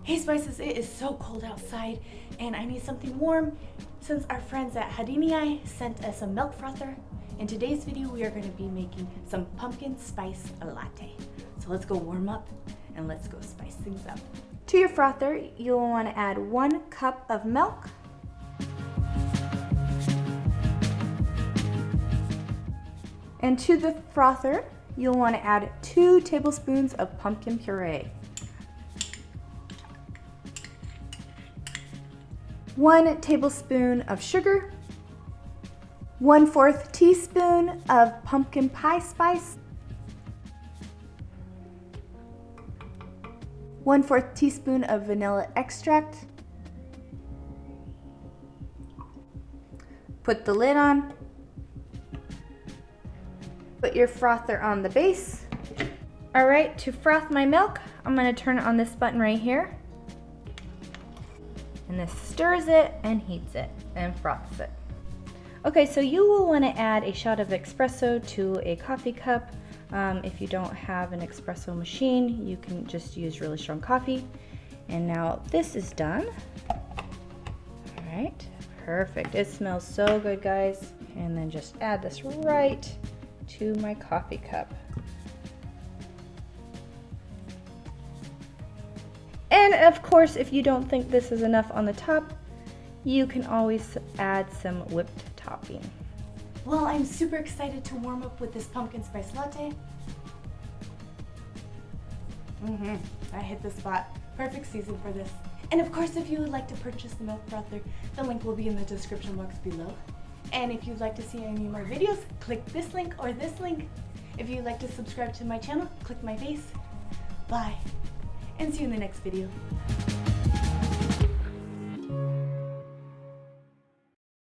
Hey Spices, it is so cold outside and I need something warm since our friends at Hadini sent us a milk frother. In today's video, we are going to be making some pumpkin spice latte. So let's go warm up and let's go spice things up. To your frother, you'll want to add 1 cup of milk. And to the frother, you'll want to add 2 tablespoons of pumpkin puree. 1 tablespoon of sugar, 1/4 teaspoon of pumpkin pie spice, 1/4 teaspoon of vanilla extract. Put the lid on. Put your frother on the base. All right, to froth my milk, I'm gonna turn it on this button right here. And this stirs it and heats it and froths it. Okay, so you will want to add a shot of espresso to a coffee cup. If you don't have an espresso machine, you can just use really strong coffee. And now this is done. All right, perfect. It smells so good, guys. And then just add this right to my coffee cup. And of course, if you don't think this is enough on the top, you can always add some whipped topping. Well, I'm super excited to warm up with this pumpkin spice latte. I hit the spot. Perfect season for this. And of course, if you would like to purchase the milk frother, the link will be in the description box below. And if you'd like to see any more videos, click this link or this link. If you'd like to subscribe to my channel, click my face. Bye. And see you in the next video.